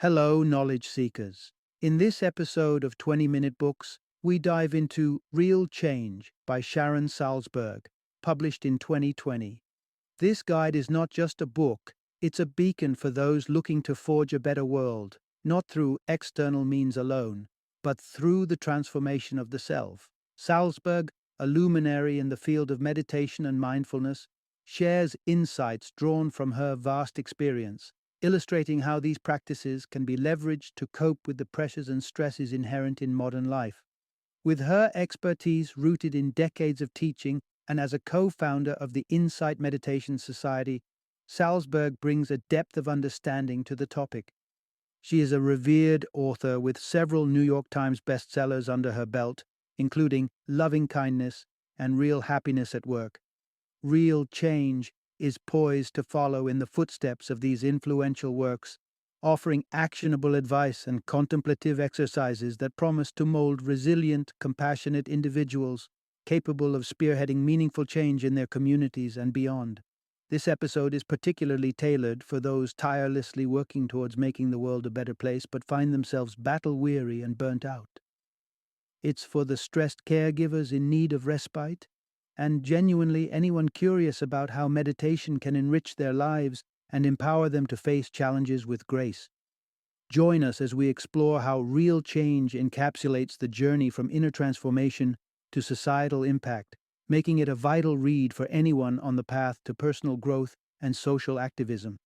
Hello, knowledge seekers. In this episode of 20-Minute Books, we dive into Real Change by Sharon Salzberg, published in 2020. This guide is not just a book, it's a beacon for those looking to forge a better world, not through external means alone, but through the transformation of the self. Salzberg, a luminary in the field of meditation and mindfulness, shares insights drawn from her vast experience, illustrating how these practices can be leveraged to cope with the pressures and stresses inherent in modern life. With her expertise rooted in decades of teaching and as a co-founder of the Insight Meditation Society, Salzberg brings a depth of understanding to the topic. She is a revered author with several New York Times bestsellers under her belt, including Loving Kindness and Real Happiness at Work. Real Change is poised to follow in the footsteps of these influential works, offering actionable advice and contemplative exercises that promise to mold resilient, compassionate individuals capable of spearheading meaningful change in their communities and beyond. This episode is particularly tailored for those tirelessly working towards making the world a better place but find themselves battle-weary and burnt out. It's for the stressed caregivers in need of respite, and genuinely anyone curious about how meditation can enrich their lives and empower them to face challenges with grace. Join us as we explore how real change encapsulates the journey from inner transformation to societal impact, making it a vital read for anyone on the path to personal growth and social activism.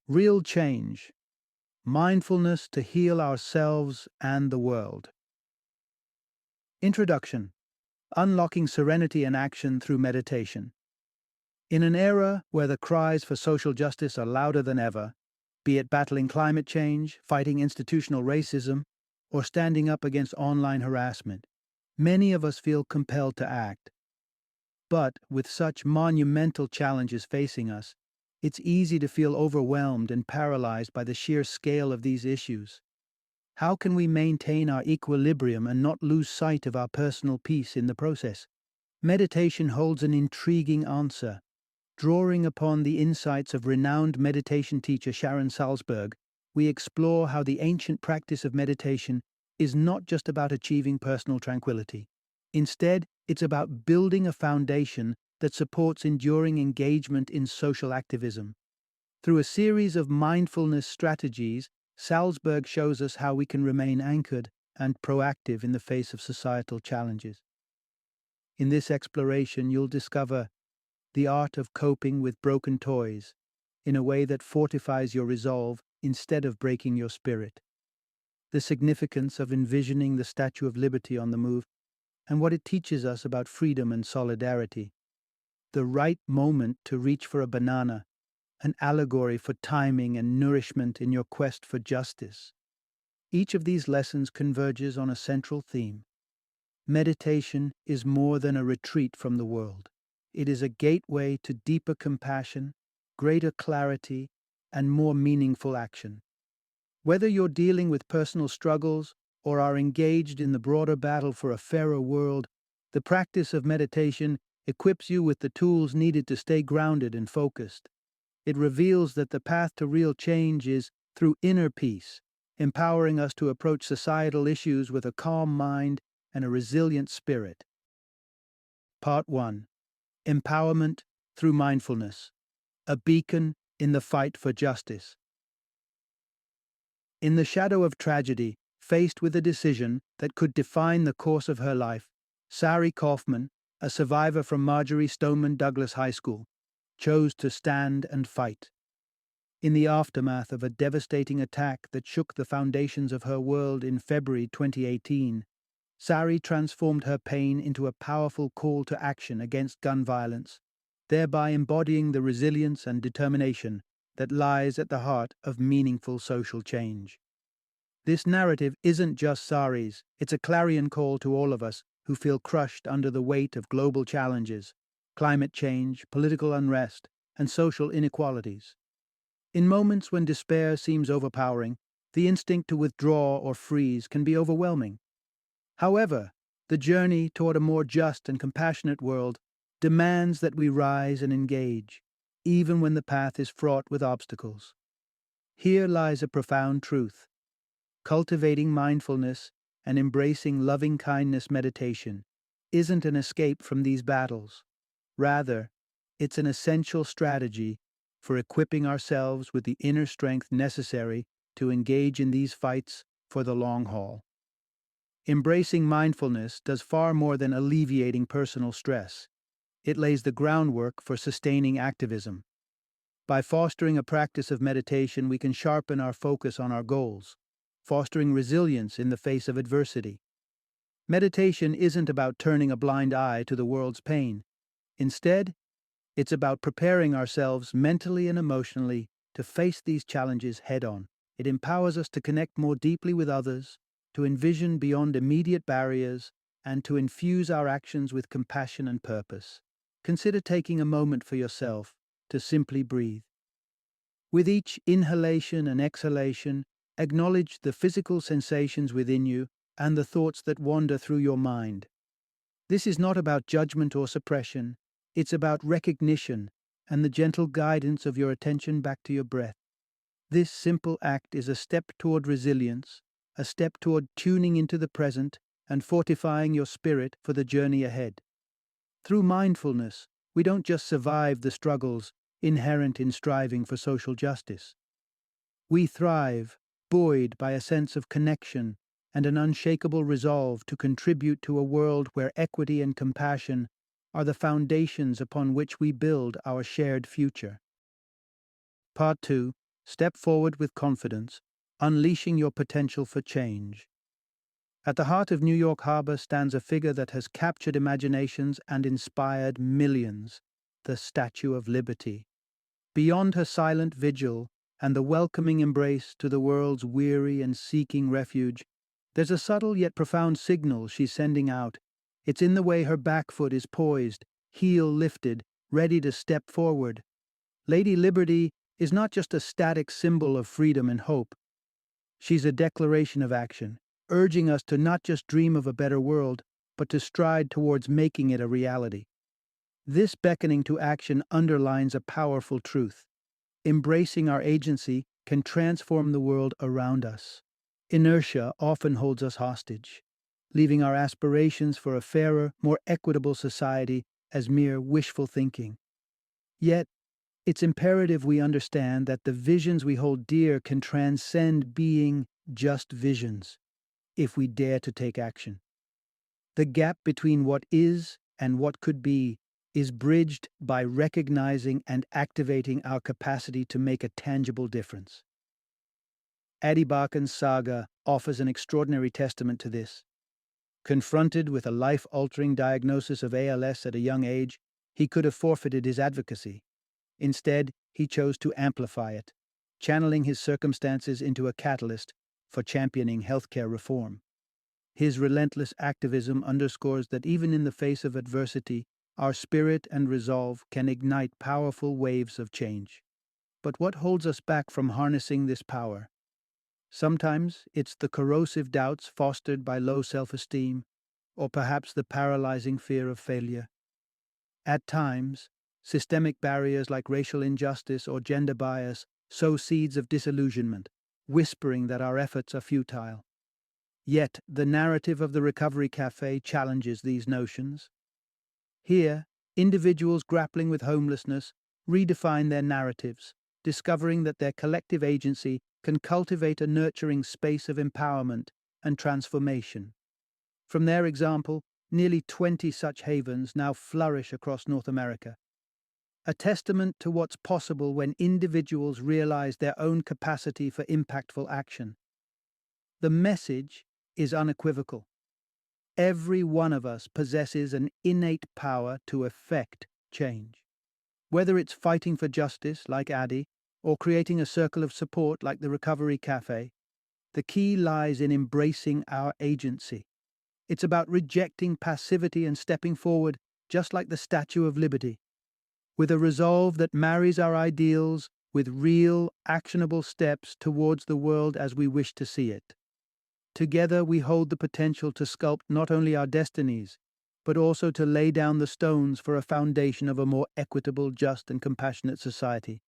Real Change: Mindfulness to Heal Ourselves and the World. Introduction: Unlocking Serenity and Action Through Meditation. In an era where the cries for social justice are louder than ever, be it battling climate change, fighting institutional racism, or standing up against online harassment, many of us feel compelled to act. But with such monumental challenges facing us, it's easy to feel overwhelmed and paralyzed by the sheer scale of these issues. How can we maintain our equilibrium and not lose sight of our personal peace in the process? Meditation holds an intriguing answer. Drawing upon the insights of renowned meditation teacher Sharon Salzberg, we explore how the ancient practice of meditation is not just about achieving personal tranquility. Instead, it's about building a foundation that supports enduring engagement in social activism. Through a series of mindfulness strategies, Salzberg shows us how we can remain anchored and proactive in the face of societal challenges. In this exploration, you'll discover the art of coping with broken toys in a way that fortifies your resolve instead of breaking your spirit, the significance of envisioning the Statue of Liberty on the move, and what it teaches us about freedom and solidarity, the right moment to reach for a banana, an allegory for timing and nourishment in your quest for justice. Each of these lessons converges on a central theme. Meditation is more than a retreat from the world. It is a gateway to deeper compassion, greater clarity, and more meaningful action. Whether you're dealing with personal struggles or are engaged in the broader battle for a fairer world, the practice of meditation equips you with the tools needed to stay grounded and focused. It reveals that the path to real change is through inner peace, empowering us to approach societal issues with a calm mind and a resilient spirit. Part 1. Empowerment through Mindfulness, a beacon in the fight for justice. In the shadow of tragedy, faced with a decision that could define the course of her life, Sari Kaufman, a survivor from Marjorie Stoneman Douglas High School, chose to stand and fight. In the aftermath of a devastating attack that shook the foundations of her world in February 2018, Sari transformed her pain into a powerful call to action against gun violence, thereby embodying the resilience and determination that lies at the heart of meaningful social change. This narrative isn't just Sari's, it's a clarion call to all of us who feel crushed under the weight of global challenges, climate change, political unrest, and social inequalities. In moments when despair seems overpowering, the instinct to withdraw or freeze can be overwhelming. However, The journey toward a more just and compassionate world demands that we rise and engage, even when the path is fraught with obstacles. Here lies a profound truth. Cultivating mindfulness and embracing loving-kindness meditation isn't an escape from these battles. Rather, it's an essential strategy for equipping ourselves with the inner strength necessary to engage in these fights for the long haul. Embracing mindfulness does far more than alleviating personal stress. It lays the groundwork for sustaining activism. By fostering a practice of meditation, we can sharpen our focus on our goals, fostering resilience in the face of adversity. Meditation isn't about turning a blind eye to the world's pain. Instead, it's about preparing ourselves mentally and emotionally to face these challenges head-on. It empowers us to connect more deeply with others, to envision beyond immediate barriers, and to infuse our actions with compassion and purpose. Consider taking a moment for yourself to simply breathe. With each inhalation and exhalation, acknowledge the physical sensations within you and the thoughts that wander through your mind. This is not about judgment or suppression, it's about recognition and the gentle guidance of your attention back to your breath. This simple act is a step toward resilience, a step toward tuning into the present and fortifying your spirit for the journey ahead. Through mindfulness, we don't just survive the struggles inherent in striving for social justice. We thrive, buoyed by a sense of connection and an unshakable resolve to contribute to a world where equity and compassion are the foundations upon which we build our shared future. Part 2. Step forward with confidence, unleashing your potential for change. At the heart of New York Harbor stands a figure that has captured imaginations and inspired millions, the Statue of Liberty. Beyond her silent vigil and the welcoming embrace to the world's weary and seeking refuge, there's a subtle yet profound signal she's sending out. It's in the way her back foot is poised, heel lifted, ready to step forward. Lady Liberty is not just a static symbol of freedom and hope. She's a declaration of action, urging us to not just dream of a better world, but to stride towards making it a reality. This beckoning to action underlines a powerful truth. Embracing our agency can transform the world around us. Inertia often holds us hostage, leaving our aspirations for a fairer, more equitable society as mere wishful thinking. Yet, it's imperative we understand that the visions we hold dear can transcend being just visions, if we dare to take action. The gap between what is and what could be is bridged by recognizing and activating our capacity to make a tangible difference. Adi Barkan's saga offers an extraordinary testament to this. Confronted with a life-altering diagnosis of ALS at a young age, he could have forfeited his advocacy. Instead, he chose to amplify it, channeling his circumstances into a catalyst for championing healthcare reform. His relentless activism underscores that even in the face of adversity, our spirit and resolve can ignite powerful waves of change. But what holds us back from harnessing this power? Sometimes it's the corrosive doubts fostered by low self-esteem, or perhaps the paralyzing fear of failure. At times, systemic barriers like racial injustice or gender bias sow seeds of disillusionment, whispering that our efforts are futile. Yet, the narrative of the Recovery Cafe challenges these notions. Here, individuals grappling with homelessness redefine their narratives, discovering that their collective agency can cultivate a nurturing space of empowerment and transformation. From their example, nearly 20 such havens now flourish across North America, a testament to what's possible when individuals realize their own capacity for impactful action. The message is unequivocal. Every one of us possesses an innate power to effect change. Whether it's fighting for justice, like Adi, or creating a circle of support like the Recovery Cafe, the key lies in embracing our agency. It's about rejecting passivity and stepping forward, just like the Statue of Liberty, with a resolve that marries our ideals with real, actionable steps towards the world as we wish to see it. Together we hold the potential to sculpt not only our destinies, but also to lay down the stones for a foundation of a more equitable, just, and compassionate society.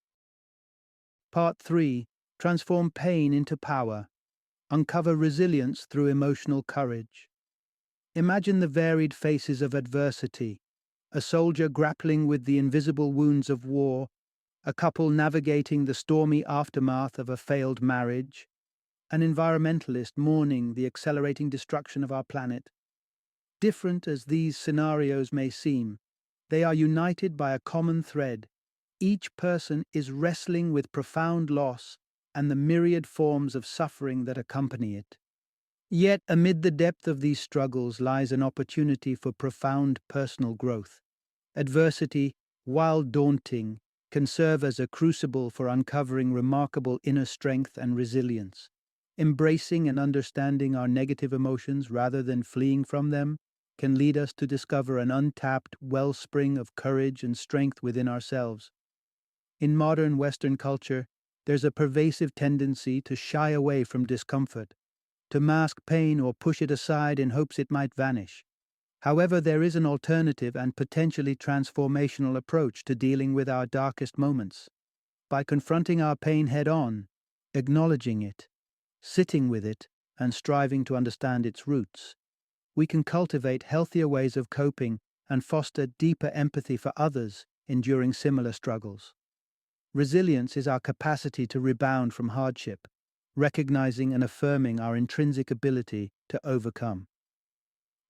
Part 3. Transform pain into power. Uncover resilience through emotional courage. Imagine the varied faces of adversity: a soldier grappling with the invisible wounds of war, a couple navigating the stormy aftermath of a failed marriage, an environmentalist mourning the accelerating destruction of our planet. Different as these scenarios may seem, they are united by a common thread. Each person is wrestling with profound loss and the myriad forms of suffering that accompany it. Yet, amid the depth of these struggles lies an opportunity for profound personal growth. Adversity, while daunting, can serve as a crucible for uncovering remarkable inner strength and resilience. Embracing and understanding our negative emotions rather than fleeing from them can lead us to discover an untapped wellspring of courage and strength within ourselves. In modern Western culture, there's a pervasive tendency to shy away from discomfort, to mask pain or push it aside in hopes it might vanish. However, there is an alternative and potentially transformational approach to dealing with our darkest moments. By confronting our pain head-on, acknowledging it, sitting with it, and striving to understand its roots, we can cultivate healthier ways of coping and foster deeper empathy for others enduring similar struggles. Resilience is our capacity to rebound from hardship, recognizing and affirming our intrinsic ability to overcome.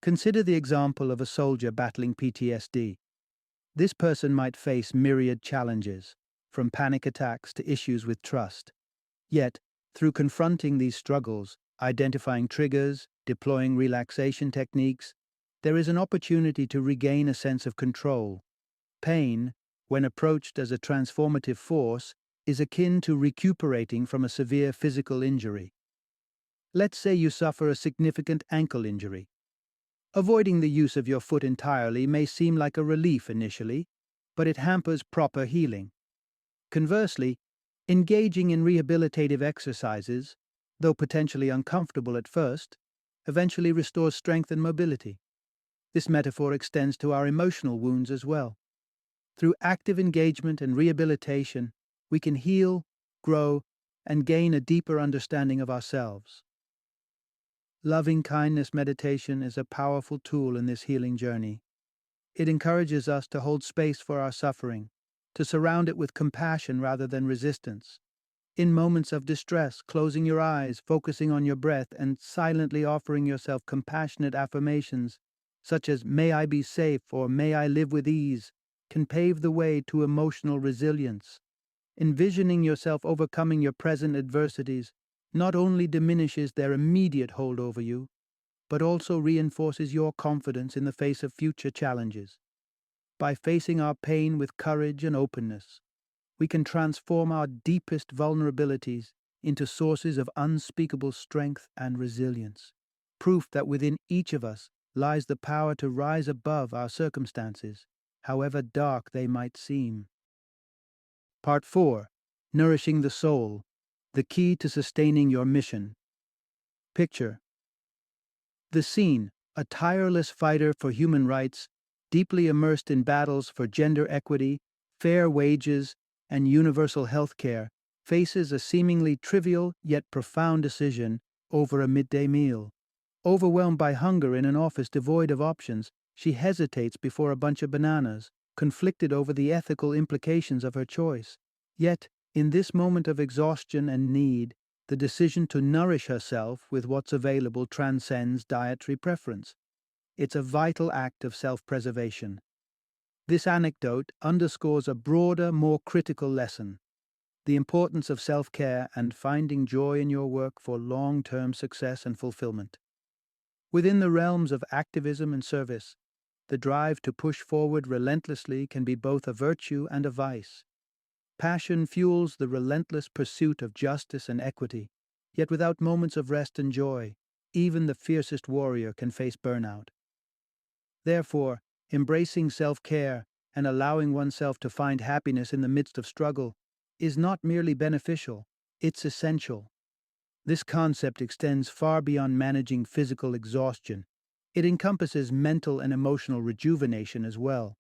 Consider the example of a soldier battling PTSD. This person might face myriad challenges, from panic attacks to issues with trust. Yet, through confronting these struggles, identifying triggers, deploying relaxation techniques, there is an opportunity to regain a sense of control. Pain, when approached as a transformative force, is akin to recuperating from a severe physical injury. Let's say you suffer a significant ankle injury. Avoiding the use of your foot entirely may seem like a relief initially, but it hampers proper healing. Conversely, engaging in rehabilitative exercises, though potentially uncomfortable at first, eventually restores strength and mobility. This metaphor extends to our emotional wounds as well. Through active engagement and rehabilitation, we can heal, grow, and gain a deeper understanding of ourselves. Loving kindness meditation is a powerful tool in this healing journey. It encourages us to hold space for our suffering, to surround it with compassion rather than resistance. In moments of distress, closing your eyes, focusing on your breath, and silently offering yourself compassionate affirmations, such as "May I be safe" or "May I live with ease," can pave the way to emotional resilience. Envisioning yourself overcoming your present adversities not only diminishes their immediate hold over you, but also reinforces your confidence in the face of future challenges. By facing our pain with courage and openness, we can transform our deepest vulnerabilities into sources of unspeakable strength and resilience, proof that within each of us lies the power to rise above our circumstances, however dark they might seem. Part 4. Nourishing the Soul, the key to sustaining your mission. Picture the scene: a tireless fighter for human rights, deeply immersed in battles for gender equity, fair wages, and universal health care, faces a seemingly trivial yet profound decision over a midday meal. Overwhelmed by hunger in an office devoid of options, she hesitates before a bunch of bananas, conflicted over the ethical implications of her choice. Yet, in this moment of exhaustion and need, the decision to nourish herself with what's available transcends dietary preference. It's a vital act of self-preservation. This anecdote underscores a broader, more critical lesson: the importance of self-care and finding joy in your work for long-term success and fulfillment. Within the realms of activism and service, the drive to push forward relentlessly can be both a virtue and a vice. Passion fuels the relentless pursuit of justice and equity, yet without moments of rest and joy, even the fiercest warrior can face burnout. Therefore, embracing self-care and allowing oneself to find happiness in the midst of struggle is not merely beneficial, it's essential. This concept extends far beyond managing physical exhaustion. It encompasses mental and emotional rejuvenation as well.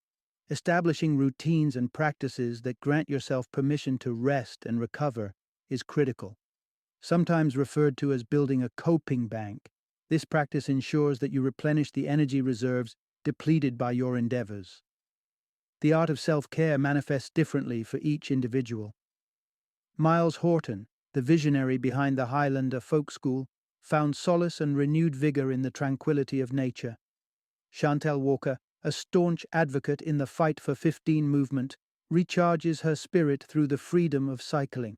Establishing routines and practices that grant yourself permission to rest and recover is critical. Sometimes referred to as building a coping bank, this practice ensures that you replenish the energy reserves depleted by your endeavors. The art of self-care manifests differently for each individual. Miles Horton, the visionary behind the Highlander Folk School, found solace and renewed vigor in the tranquility of nature. Chantel Walker, a staunch advocate in the Fight for 15 movement, recharges her spirit through the freedom of cycling.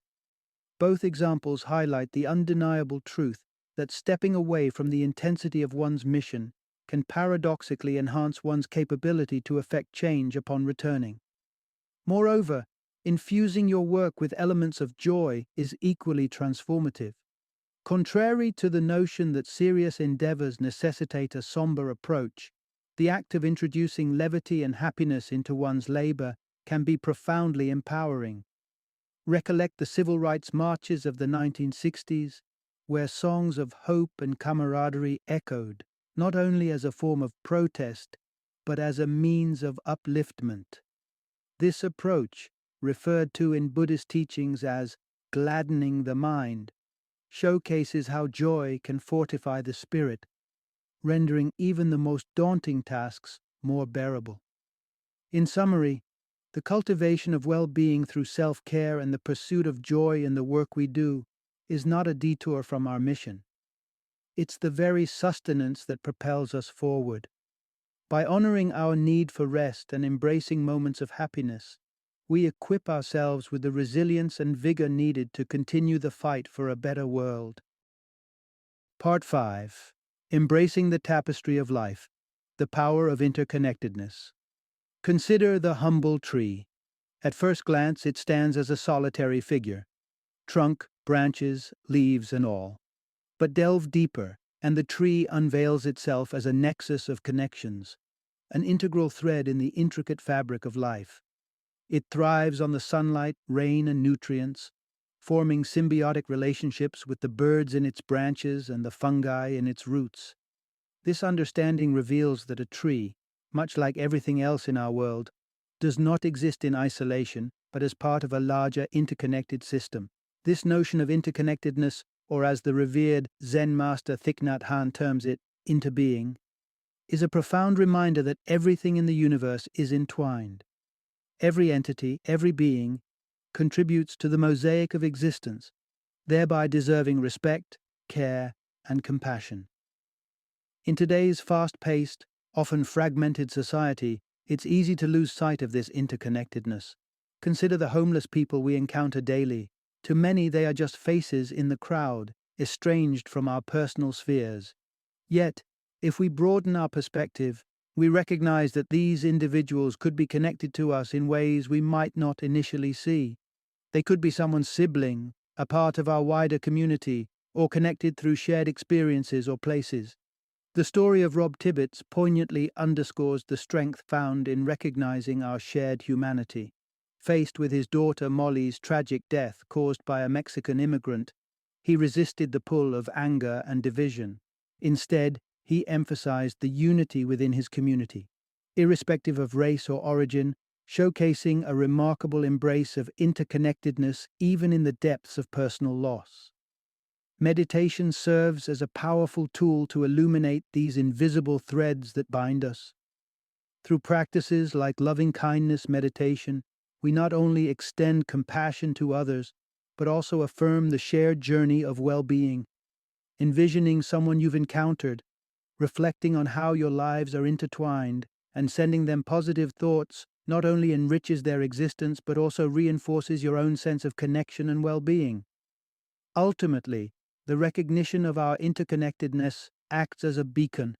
Both examples highlight the undeniable truth that stepping away from the intensity of one's mission can paradoxically enhance one's capability to effect change upon returning. Moreover, infusing your work with elements of joy is equally transformative. Contrary to the notion that serious endeavors necessitate a somber approach, the act of introducing levity and happiness into one's labor can be profoundly empowering. Recollect the civil rights marches of the 1960s, where songs of hope and camaraderie echoed, not only as a form of protest, but as a means of upliftment. This approach, referred to in Buddhist teachings as gladdening the mind, showcases how joy can fortify the spirit, rendering even the most daunting tasks more bearable. In summary, the cultivation of well-being through self-care and the pursuit of joy in the work we do is not a detour from our mission. It's the very sustenance that propels us forward. By honoring our need for rest and embracing moments of happiness, we equip ourselves with the resilience and vigor needed to continue the fight for a better world. Part 5. Embracing the Tapestry of Life, the Power of Interconnectedness. Consider the humble tree. At first glance, it stands as a solitary figure, trunk, branches, leaves, and all. But delve deeper, and the tree unveils itself as a nexus of connections, an integral thread in the intricate fabric of life. It thrives on the sunlight, rain, and nutrients, forming symbiotic relationships with the birds in its branches and the fungi in its roots. This understanding reveals that a tree, much like everything else in our world, does not exist in isolation, but as part of a larger interconnected system. This notion of interconnectedness, or as the revered Zen master Thich Nhat Hanh terms it, interbeing, is a profound reminder that everything in the universe is entwined. Every entity, every being, contributes to the mosaic of existence, thereby deserving respect, care, and compassion. In today's fast-paced, often fragmented society, it's easy to lose sight of this interconnectedness. Consider the homeless people we encounter daily. To many, they are just faces in the crowd, estranged from our personal spheres. Yet, if we broaden our perspective, we recognize that these individuals could be connected to us in ways we might not initially see. They could be someone's sibling, a part of our wider community, or connected through shared experiences or places. The story of Rob Tibbets poignantly underscores the strength found in recognizing our shared humanity. Faced with his daughter Molly's tragic death caused by a Mexican immigrant, he resisted the pull of anger and division. Instead, he emphasized the unity within his community, irrespective of race or origin, showcasing a remarkable embrace of interconnectedness even in the depths of personal loss. Meditation serves as a powerful tool to illuminate these invisible threads that bind us. Through practices like loving-kindness meditation, we not only extend compassion to others, but also affirm the shared journey of well-being. Envisioning someone you've encountered, reflecting on how your lives are intertwined, and sending them positive thoughts not only enriches their existence but also reinforces your own sense of connection and well-being. Ultimately, the recognition of our interconnectedness acts as a beacon,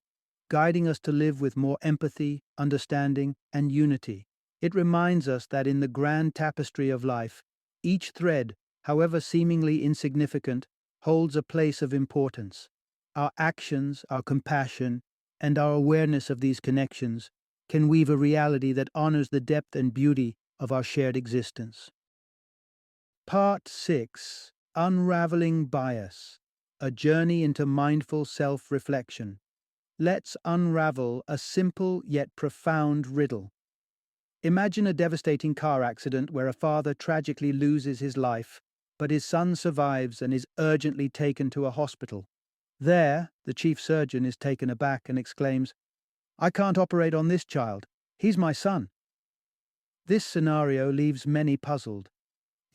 guiding us to live with more empathy, understanding, and unity. It reminds us that in the grand tapestry of life, each thread, however seemingly insignificant, holds a place of importance. Our actions, our compassion, and our awareness of these connections can weave a reality that honors the depth and beauty of our shared existence. Part 6. Unraveling Bias. a journey into mindful self-reflection. Let's unravel a simple yet profound riddle. Imagine a devastating car accident where a father tragically loses his life, but his son survives and is urgently taken to a hospital. There, the chief surgeon is taken aback and exclaims, "I can't operate on this child. He's my son." This scenario leaves many puzzled.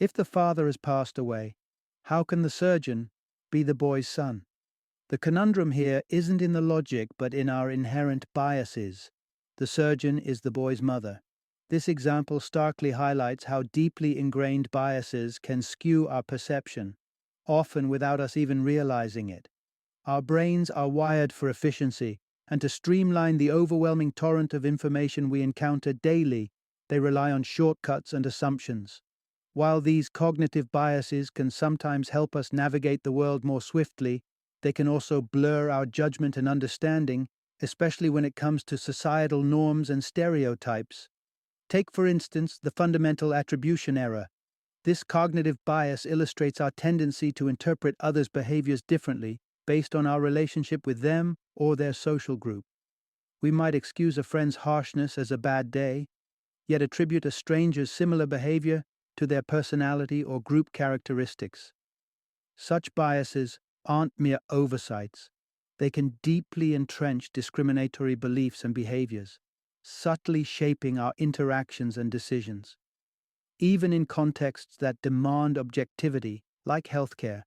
If the father has passed away, how can the surgeon be the boy's son? The conundrum here isn't in the logic but in our inherent biases. The surgeon is the boy's mother. This example starkly highlights how deeply ingrained biases can skew our perception, often without us even realizing it. Our brains are wired for efficiency, and to streamline the overwhelming torrent of information we encounter daily, they rely on shortcuts and assumptions. While these cognitive biases can sometimes help us navigate the world more swiftly, they can also blur our judgment and understanding, especially when it comes to societal norms and stereotypes. Take, for instance, the fundamental attribution error. This cognitive bias illustrates our tendency to interpret others' behaviors differently based on our relationship with them or their social group. We might excuse a friend's harshness as a bad day, yet attribute a stranger's similar behavior to their personality or group characteristics. Such biases aren't mere oversights. They can deeply entrench discriminatory beliefs and behaviors, subtly shaping our interactions and decisions. Even in contexts that demand objectivity, like healthcare,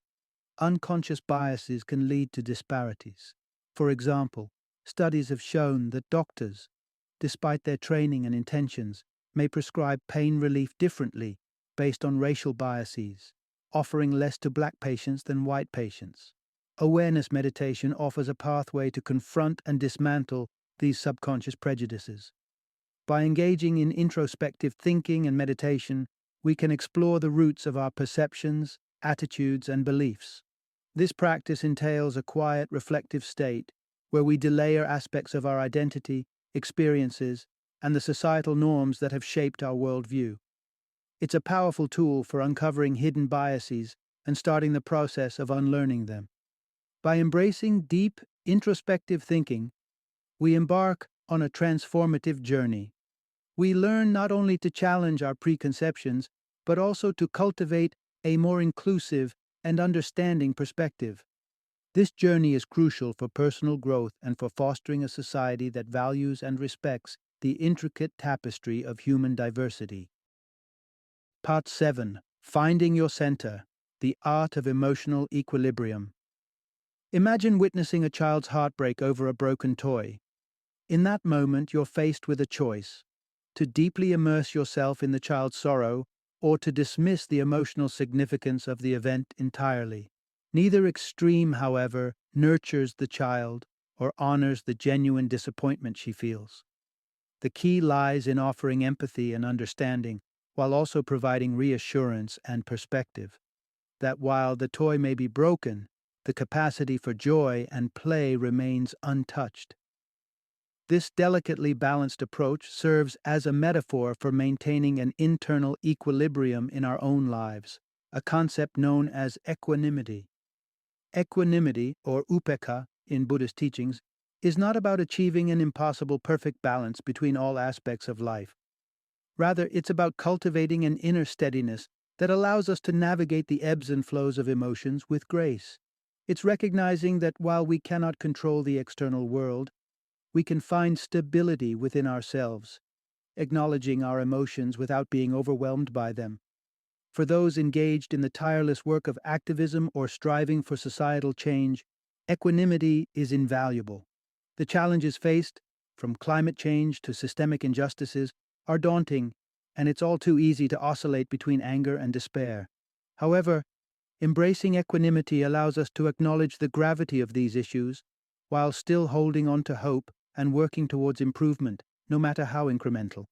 unconscious biases can lead to disparities. For example, studies have shown that doctors, despite their training and intentions, may prescribe pain relief differently based on racial biases, offering less to black patients than white patients. Awareness meditation offers a pathway to confront and dismantle these subconscious prejudices. By engaging in introspective thinking and meditation, we can explore the roots of our perceptions, attitudes, and beliefs. This practice entails a quiet, reflective state where we delayer aspects of our identity, experiences, and the societal norms that have shaped our worldview. It's a powerful tool for uncovering hidden biases and starting the process of unlearning them. By embracing deep, introspective thinking, we embark on a transformative journey. We learn not only to challenge our preconceptions, but also to cultivate a more inclusive and understanding perspective. This journey is crucial for personal growth and for fostering a society that values and respects the intricate tapestry of human diversity. Part 7. Finding Your Center, the Art of Emotional Equilibrium. Imagine witnessing a child's heartbreak over a broken toy. In that moment, you're faced with a choice: to deeply immerse yourself in the child's sorrow or to dismiss the emotional significance of the event entirely. Neither extreme, however, nurtures the child or honors the genuine disappointment she feels. The key lies in offering empathy and understanding, while also providing reassurance and perspective, that while the toy may be broken, the capacity for joy and play remains untouched. This delicately balanced approach serves as a metaphor for maintaining an internal equilibrium in our own lives, a concept known as equanimity. Equanimity, or upekkha in Buddhist teachings, is not about achieving an impossible perfect balance between all aspects of life. Rather, it's about cultivating an inner steadiness that allows us to navigate the ebbs and flows of emotions with grace. It's recognizing that while we cannot control the external world, we can find stability within ourselves, acknowledging our emotions without being overwhelmed by them. For those engaged in the tireless work of activism or striving for societal change, equanimity is invaluable. The challenges faced, from climate change to systemic injustices, are daunting, and it's all too easy to oscillate between anger and despair. However, embracing equanimity allows us to acknowledge the gravity of these issues, while still holding on to hope and working towards improvement, no matter how incremental.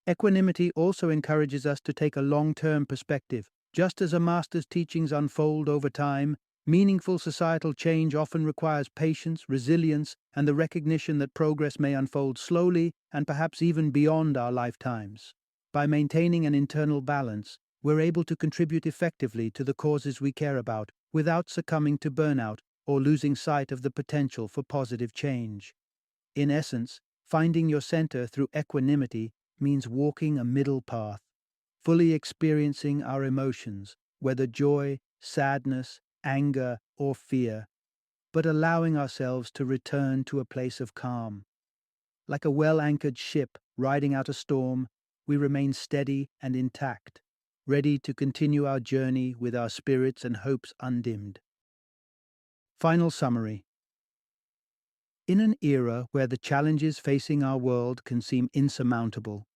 Equanimity also encourages us to take a long-term perspective. Just as a master's teachings unfold over time, meaningful societal change often requires patience, resilience, and the recognition that progress may unfold slowly and perhaps even beyond our lifetimes. By maintaining an internal balance, we're able to contribute effectively to the causes we care about, without succumbing to burnout or losing sight of the potential for positive change. In essence, finding your center through equanimity means walking a middle path, fully experiencing our emotions, whether joy, sadness, anger, or fear, but allowing ourselves to return to a place of calm. Like a well-anchored ship riding out a storm, we remain steady and intact, ready to continue our journey with our spirits and hopes undimmed. Final summary. In an era where the challenges facing our world can seem insurmountable,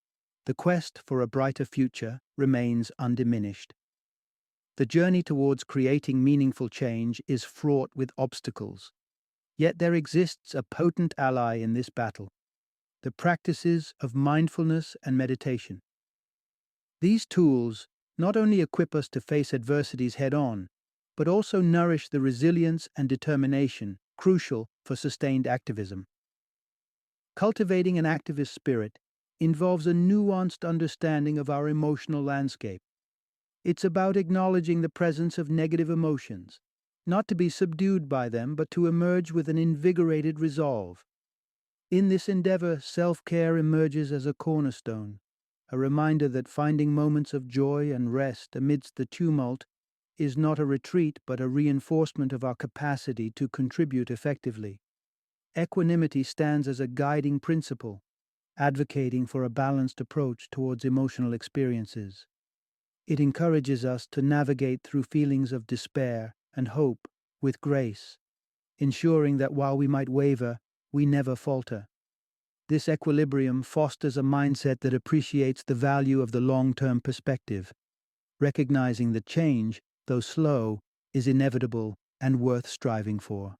the quest for a brighter future remains undiminished. The journey towards creating meaningful change is fraught with obstacles, yet there exists a potent ally in this battle: the practices of mindfulness and meditation. These tools not only equip us to face adversities head-on, but also nourish the resilience and determination crucial for sustained activism. Cultivating an activist spirit involves a nuanced understanding of our emotional landscape. It's about acknowledging the presence of negative emotions, not to be subdued by them, but to emerge with an invigorated resolve. In this endeavor, self-care emerges as a cornerstone, a reminder that finding moments of joy and rest amidst the tumult is not a retreat but a reinforcement of our capacity to contribute effectively. Equanimity stands as a guiding principle, advocating for a balanced approach towards emotional experiences. It encourages us to navigate through feelings of despair and hope with grace, ensuring that while we might waver, we never falter. This equilibrium fosters a mindset that appreciates the value of the long-term perspective, recognizing that change, though slow, is inevitable and worth striving for.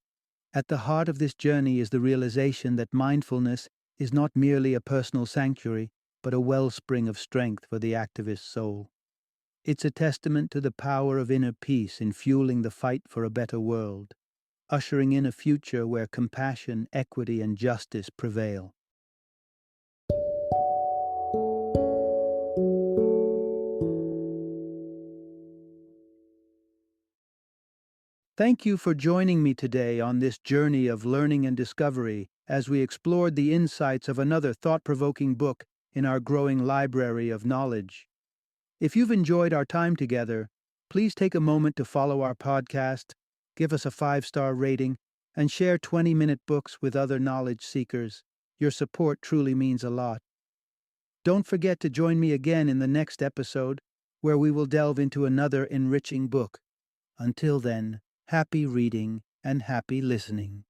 At the heart of this journey is the realization that mindfulness is not merely a personal sanctuary, but a wellspring of strength for the activist soul. It's a testament to the power of inner peace in fueling the fight for a better world, ushering in a future where compassion, equity, and justice prevail. Thank you for joining me today on this journey of learning and discovery as we explored the insights of another thought-provoking book in our growing library of knowledge. If you've enjoyed our time together, please take a moment to follow our podcast, give us a 5-star rating, and share 20-minute books with other knowledge seekers. Your support truly means a lot. Don't forget to join me again in the next episode, where we will delve into another enriching book. Until then, happy reading and happy listening.